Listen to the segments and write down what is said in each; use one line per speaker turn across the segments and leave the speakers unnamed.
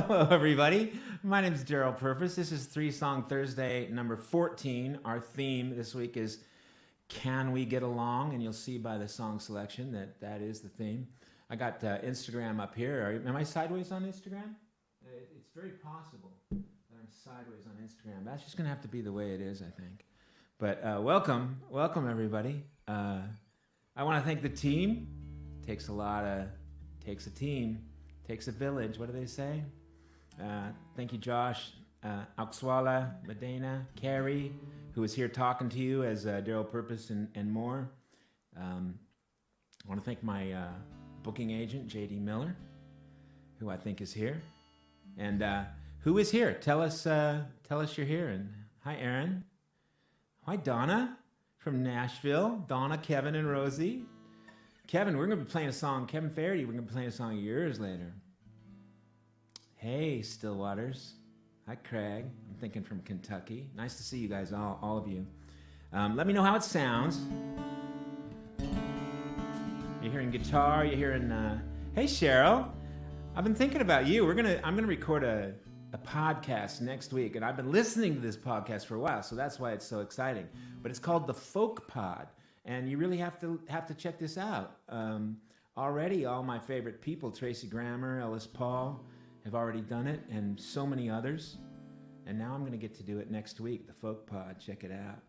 Hello, everybody. My name is Daryl Purpose. This is Three Song Thursday, number 14. Our theme this week is Can We Get Along? And you'll see by the song selection that that is the theme. I got Instagram up here. Am I sideways on Instagram? It's very possible that I'm sideways on Instagram. That's just going to have to be the way it is, I think. But welcome, everybody. I want to thank the team. Takes a team. Takes a village. What do they say? Thank you, Josh, Auxwala, Medina, Carrie, who is here talking to you as Daryl Purpose and more. I want to thank my booking agent, J.D. Miller, who I think is here. And who is here? Tell us you're here. And hi, Aaron. Hi, Donna from Nashville. Donna, Kevin, and Rosie. Kevin, we're going to be playing a song. Kevin Faraday, we're going to be playing a song years later. Hey, Stillwaters. Hi, Craig. I'm thinking from Kentucky. Nice to see you guys, all of you. Let me know how it sounds. You're hearing guitar. You're hearing. Hey, Cheryl. I've been thinking about you. I'm gonna record a podcast next week, and I've been listening to this podcast for a while, so that's why it's so exciting. But it's called the Folk Pod. And you really have to check this out. Already, all my favorite people, Tracy Grammer, Ellis Paul, have already done it, and so many others. And now I'm going to get to do it next week, the Folk Pod. Check it out.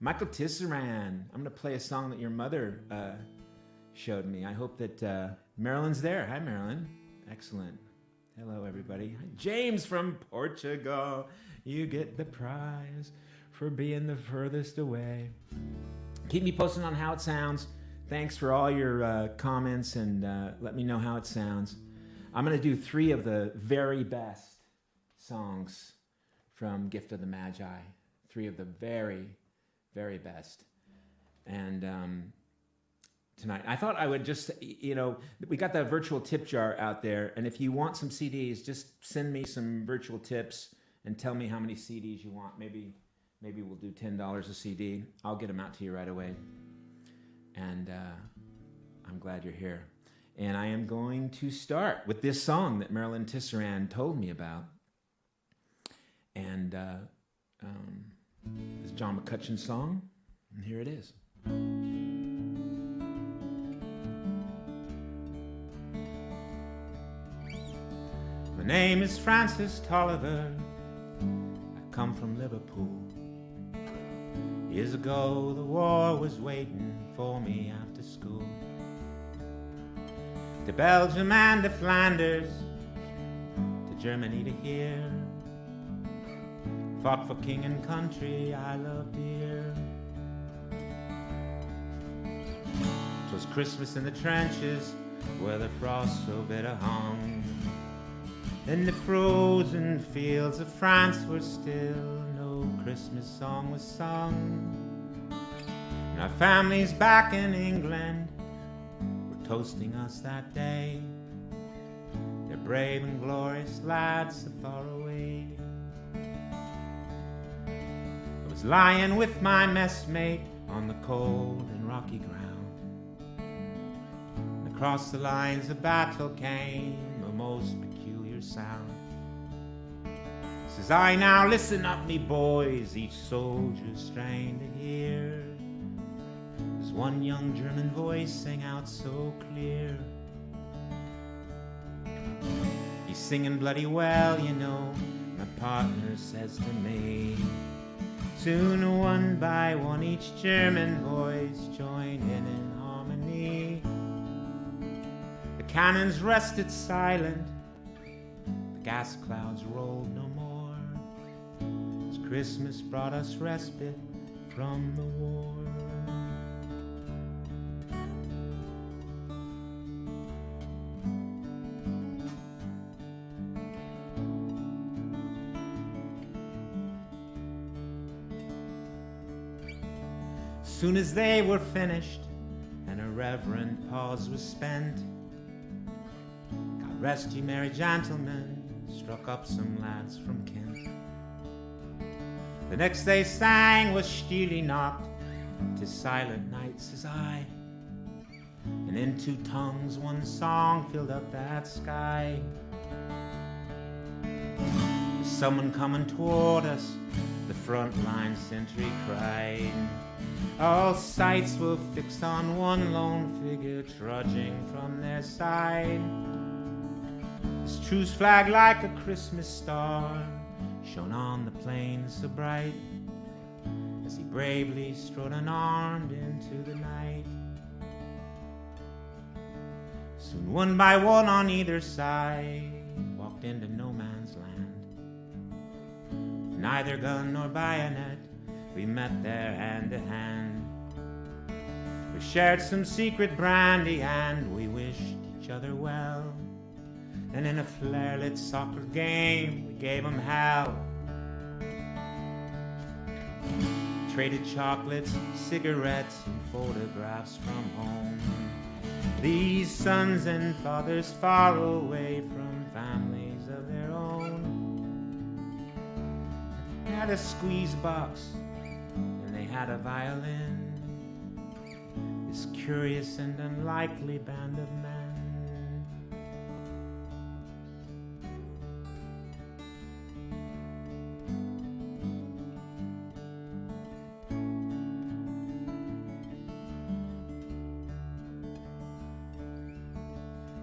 Michael Tisserand. I'm going to play a song that your mother showed me. I hope that Marilyn's there. Hi, Marilyn. Excellent. Hello, everybody. Hi, James from Portugal. You get the prize for being the furthest away. Keep me posted on how it sounds. Thanks for all your comments, and let me know how it sounds. I'm going to do 3 of the very best songs from Gift of the Magi. 3 of the very, very best. And tonight, I thought I would just, we got that virtual tip jar out there, and if you want some CDs, just send me some virtual tips and tell me how many CDs you want. Maybe we'll do $10 a CD. I'll get them out to you right away. And I'm glad you're here. And I am going to start with this song that Marilyn Tisserand told me about. And this John McCutcheon song. And here it is. My name is Francis Tolliver. I come from Liverpool. Years ago, the war was waiting for me after school. To Belgium and to Flanders, to Germany to here. Fought for king and country I loved dear. 'Twas Christmas in the trenches where the frost so bitter hung. In the frozen fields of France were still no Christmas song was sung. And our families back in England were toasting us that day. They're brave and glorious lads so far away. I was lying with my messmate on the cold and rocky ground. And across the lines of battle came a most peculiar sound. Says I, now listen up me boys, each soldier's strained to hear. There's one young German voice sang out so clear. He's singing bloody well, you know, my partner says to me. Soon one by one each German voice joined in harmony. The cannons rested silent, the gas clouds rolled no more, as Christmas brought us respite from the war. Soon as they were finished and a reverent pause was spent, God rest ye merry gentlemen, struck up some lads from Kent. The next they sang was Stille Nacht, 'tis silent night, says I, and in 2 tongues one song filled up that sky. someone coming toward us, the front line sentry cried. All sights were fixed on one lone figure trudging from their side. His truce flag like a Christmas star shone on the plain so bright, as he bravely strode unarmed into the night. Soon one by one on either side walked into no man's land. Neither gun nor bayonet, we met there hand to hand. We shared some secret brandy and we wished each other well. And in a flare-lit soccer game, we gave 'em hell. Traded chocolates, cigarettes, and photographs from home. These sons and fathers far away from families of their own had a squeeze box and they had a violin. This curious and unlikely band of men.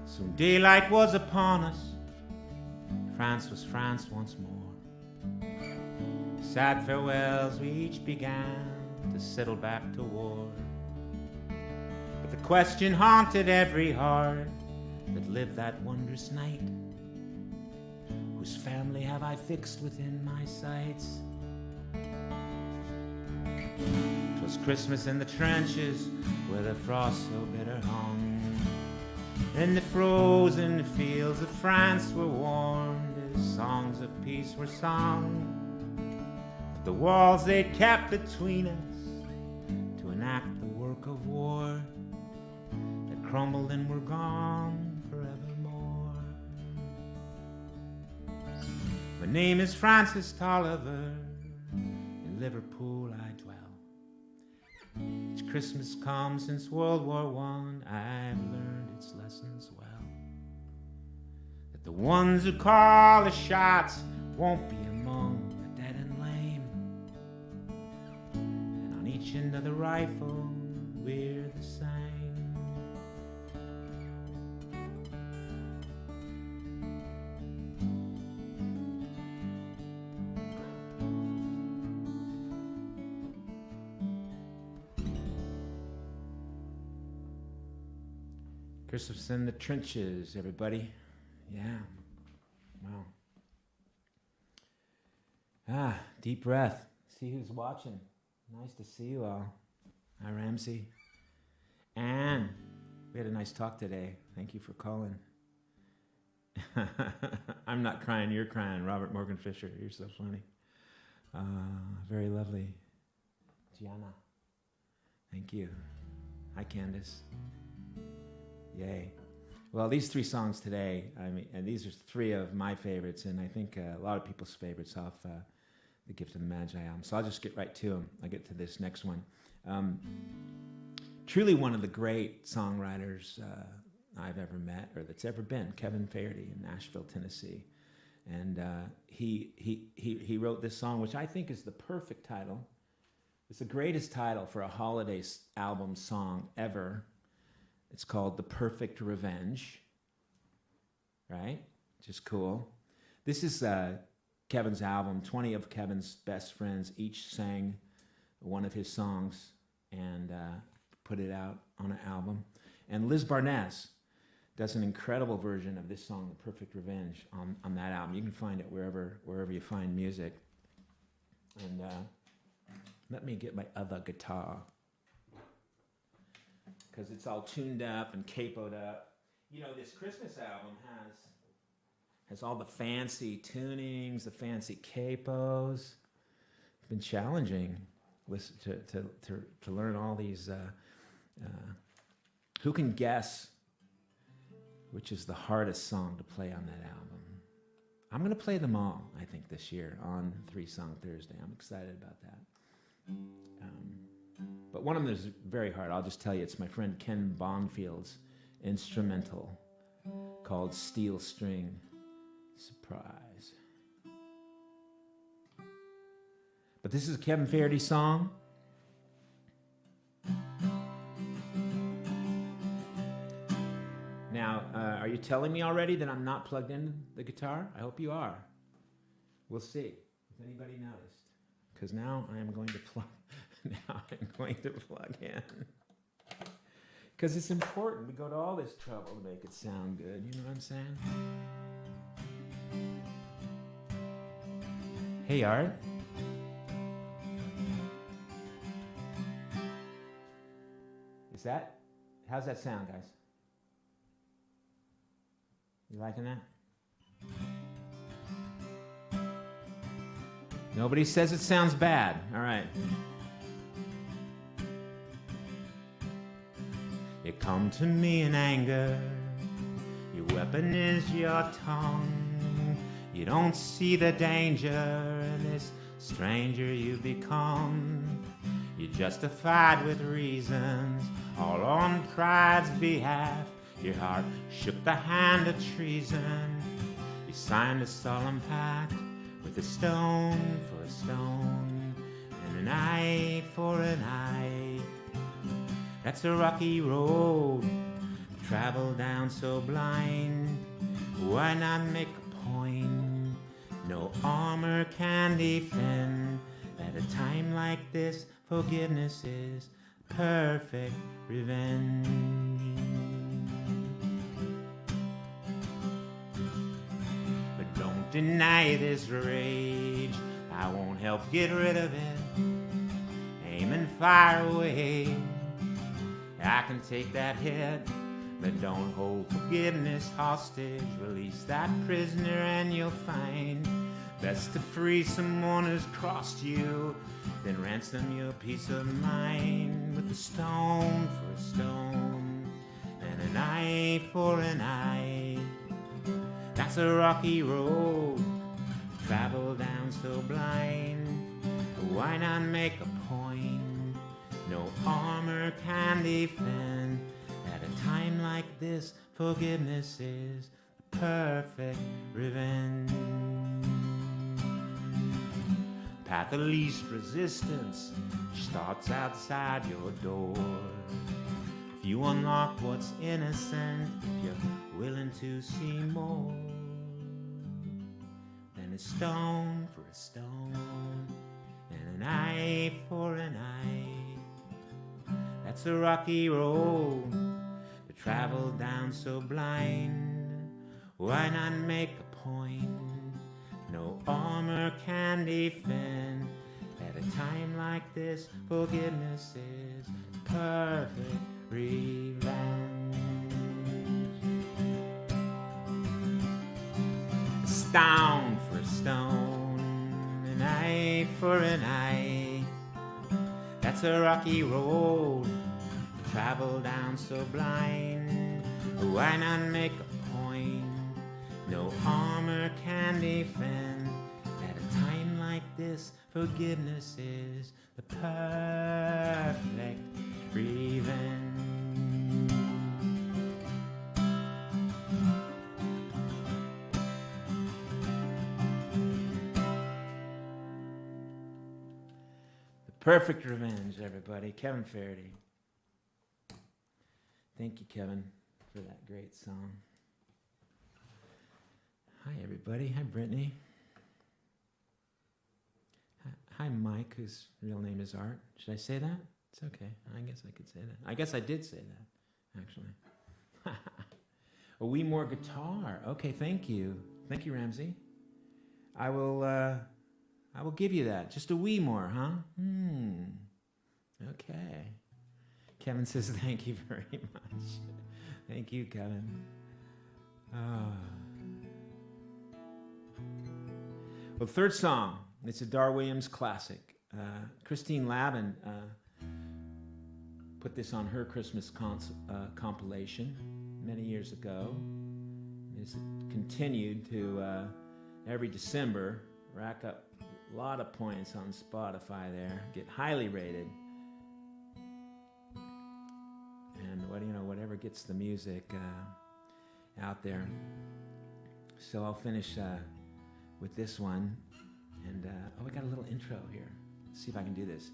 Soon daylight was upon us. France was France once more. Sad farewells we each began to settle back to war. But the question haunted every heart that lived that wondrous night: whose family have I fixed within my sights? 'Twas Christmas in the trenches where the frost so bitter hung. And the frozen fields of France were warmed as songs of peace were sung. The walls they'd kept between us to enact the work of war that crumbled and were gone forevermore. My name is Francis Tolliver, in Liverpool I dwell. Each Christmas come since World War I, I've learned its lessons well. That the ones who call the shots won't be among the dead and lame. And on each end of the rifle, we're the same. Christmas in the trenches, everybody. Yeah. Wow. Deep breath. See who's watching. Nice to see you all. Hi, Ramsey. Anne, we had a nice talk today. Thank you for calling. I'm not crying, you're crying. Robert Morgan Fisher, you're so funny. Very lovely. Gianna, thank you. Hi, Candace. Yay. Well, these three songs today, and these are three of my favorites, and I think a lot of people's favorites off the Gift of the Magi album. So I'll just get right to them. I'll get to this next one. Truly one of the great songwriters I've ever met, or that's ever been, Kevin Faherty in Nashville, Tennessee. And he wrote this song, which I think is the perfect title. It's the greatest title for a holiday album song ever. It's called The Perfect Revenge, right? Just cool. This is Kevin's album. 20 of Kevin's best friends each sang one of his songs and put it out on an album. And Liz Barnes does an incredible version of this song, The Perfect Revenge, on that album. You can find it wherever you find music. And let me get my other guitar, because it's all tuned up and capoed up. You know, this Christmas album has all the fancy tunings, the fancy capos. It's been challenging to learn all these. Who can guess which is the hardest song to play on that album? I'm going to play them all, I think, this year on 3-Song Thursday. I'm excited about that. But one of them is very hard. I'll just tell you, it's my friend Ken Bonfield's instrumental called Steel String Surprise. But this is a Kevin Faraday song. Now, are you telling me already that I'm not plugged in the guitar? I hope you are. We'll see. Has anybody noticed? Because now I am going to plug. Now I'm going to plug in. Because it's important. We go to all this trouble to make it sound good. You know what I'm saying? Hey, Art. How's that sound, guys? You liking that? Nobody says it sounds bad. All right. You come to me in anger. Your weapon is your tongue. You don't see the danger in this stranger you become. You're justified with reasons, all on pride's behalf. Your heart shook the hand of treason. You signed a solemn pact with a stone for a stone and an eye for an eye. That's a rocky road to travel down so blind. Why not make a point? No armor can defend. At a time like this, forgiveness is perfect revenge. But don't deny this rage. I won't help get rid of it. Aim and fire away. I can take that hit, but don't hold forgiveness hostage. Release that prisoner and you'll find best to free someone who's crossed you, then ransom your peace of mind with a stone for a stone and an eye for an eye. That's a rocky road to travel down so blind. Why not make a point? No armor can defend. At a time like this, forgiveness is the perfect revenge. Path of least resistance starts outside your door. If you unlock what's innocent, if you're willing to see more, then a stone for a stone and an eye for an eye. That's a rocky road to travel down so blind. Why not make a point? No armor can defend. At a time like this, forgiveness is perfect revenge. A stone for a stone, an eye for an eye. That's a rocky road to travel down so blind. Why not make a point? No armor can defend. At a time like this, forgiveness is the perfect revenge. The perfect revenge, everybody. Kevin Faraday. Thank you, Kevin, for that great song. Hi, everybody. Hi, Brittany. Hi, Mike, whose real name is Art. Should I say that? It's okay. I guess I could say that. I guess I did say that, actually. A wee more guitar. Okay, thank you. Thank you, Ramsey. I will give you that. Just a wee more, huh? Okay. Kevin says thank you very much. Thank you, Kevin. Well, third song, it's a Dar Williams classic. Christine Lavin put this on her Christmas compilation many years ago. It's continued to, every December, rack up a lot of points on Spotify there, get highly rated. And whatever gets the music out there. So I'll finish with this one, and we got a little intro here. see if I can do this.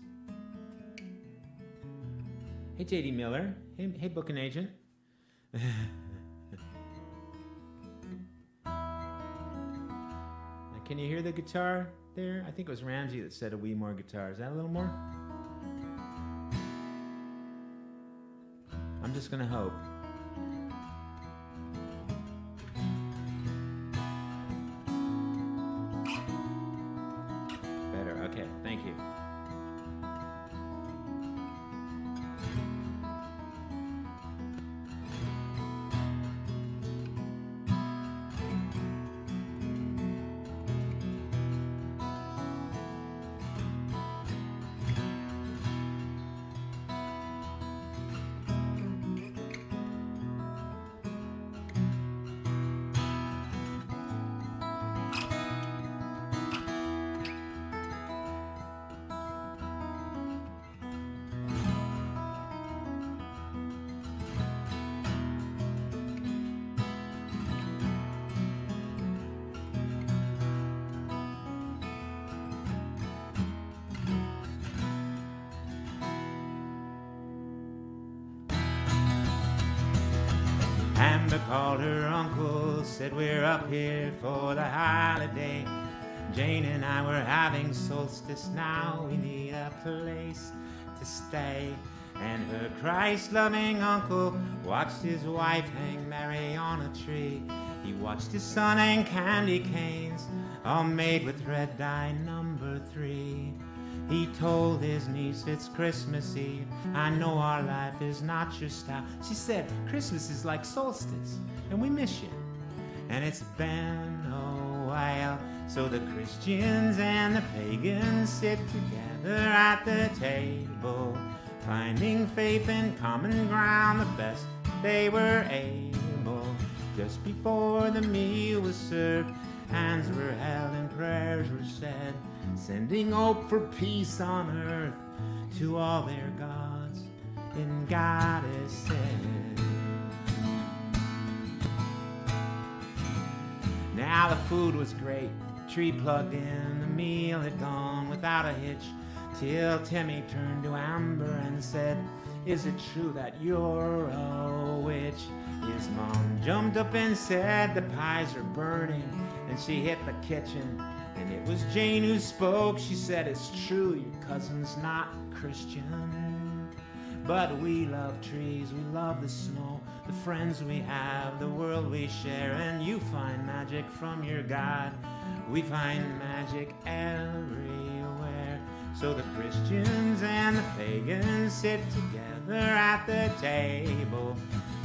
Hey, J.D. Miller. Hey, booking agent. Can you hear the guitar there? I think it was Ramsey that said a wee more guitar. Is that a little more? I'm just going to hope. Better. Okay. Thank you. Amber called her uncle, said we're up here for the holiday. Jane and I were having solstice now, we need a place to stay. And her Christ-loving uncle watched his wife hang Mary on a tree. He watched his son hang candy canes, all made with red dye number 3. He told his niece it's Christmas Eve. I know our life is not your style. She said, Christmas is like solstice, and we miss you. And it's been a while. So the Christians and the pagans sit together at the table, finding faith and common ground the best they were able. Just before the meal was served, hands were held and prayers were said, sending hope for peace on earth to all their gods and goddesses. Now the food was great, tree plugged in, the meal had gone without a hitch, till Timmy turned to Amber and said, is it true that you're a witch? His mom jumped up and said, the pies are burning, and she hit the kitchen. And it was Jane who spoke. She said, it's true, your cousin's not Christian, but we love trees, we love the snow, the friends we have, the world we share. And you find magic from your God, we find magic everywhere. So the Christians and the pagans sit together at the table,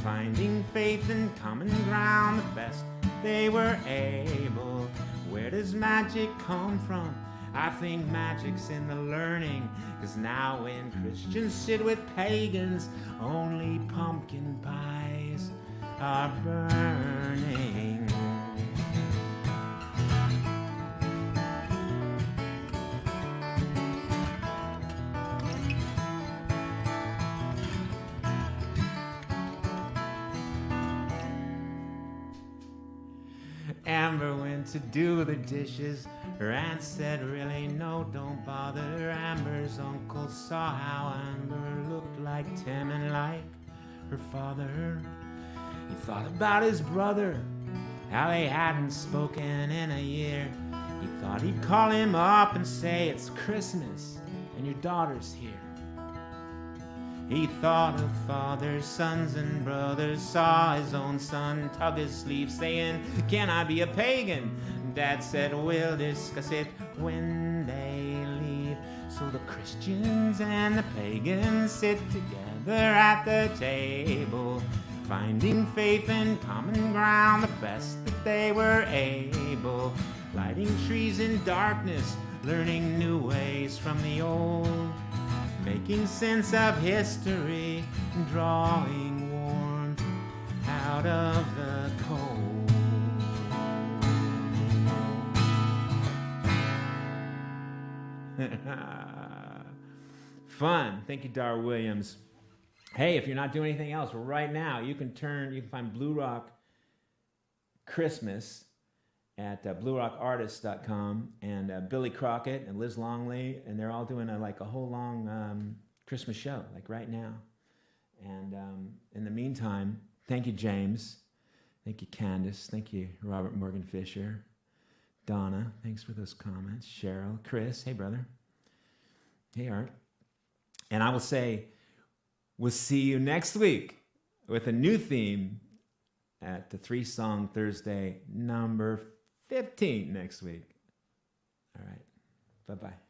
finding faith and common ground the best they were able. Where does magic come from? I think magic's in the learning, 'cause now when Christians sit with pagans, only pumpkin pies are burning. Amber went to do the dishes. Her aunt said, really, no, don't bother. Amber's uncle saw how Amber looked like Tim and like her father. He thought about his brother, how they hadn't spoken in a year. He thought he'd call him up and say, it's Christmas and your daughter's here. He thought of fathers, sons, and brothers, saw his own son tug his sleeve, saying, can I be a pagan? Dad said, we'll discuss it when they leave. So the Christians and the pagans sit together at the table, finding faith and common ground the best that they were able, lighting trees in darkness, learning new ways from the old, making sense of history, and drawing warmth out of the cold. Fun. Thank you, Dar Williams. Hey, if you're not doing anything else right now, you can find Blue Rock Christmas at bluerockartists.com, and Billy Crockett and Liz Longley, and they're all doing a whole long Christmas show, like right now. And in the meantime, thank you, James. Thank you, Candace. Thank you, Robert Morgan Fisher. Donna, thanks for those comments. Cheryl, Chris, hey, brother. Hey, Art. And I will say, we'll see you next week with a new theme at the 3-Song Thursday, number 15 next week. All right. Bye-bye.